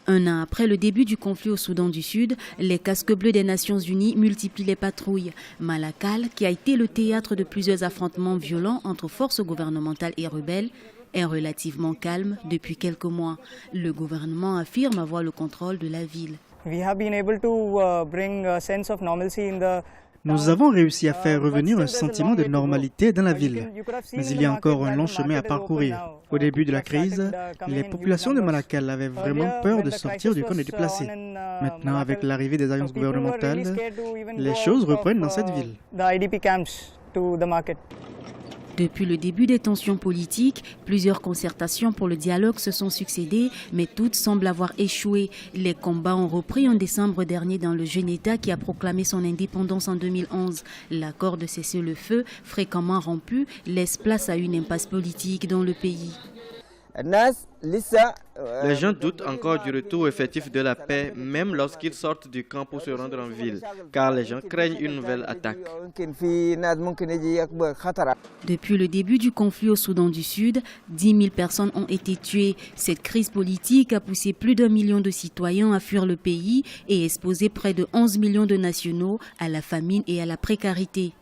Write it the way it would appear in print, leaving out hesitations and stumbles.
Un an après le début du conflit au Soudan du Sud, les casques bleus des Nations Unies multiplient les patrouilles. Malakal, qui a été le théâtre de plusieurs affrontements violents entre forces gouvernementales et rebelles, est relativement calme depuis quelques mois. Le gouvernement affirme avoir le contrôle de la ville. Nous avons réussi à faire revenir un sentiment de normalité dans la ville. Mais il y a encore un long chemin à parcourir. Au début de la crise, les populations de Malakal avaient vraiment peur de sortir du camp des déplacés. Maintenant, avec l'arrivée des alliances gouvernementales, les choses reprennent dans cette ville. Depuis le début des tensions politiques, plusieurs concertations pour le dialogue se sont succédées, mais toutes semblent avoir échoué. Les combats ont repris en décembre dernier dans le jeune État qui a proclamé son indépendance en 2011. L'accord de cessez-le-feu, fréquemment rompu, laisse place à une impasse politique dans le pays. Les gens doutent encore du retour effectif de la paix, même lorsqu'ils sortent du camp pour se rendre en ville, car les gens craignent une nouvelle attaque. Depuis le début du conflit au Soudan du Sud, 10 000 personnes ont été tuées. Cette crise politique a poussé plus d'1 million de citoyens à fuir le pays et exposé près de 11 millions de nationaux à la famine et à la précarité.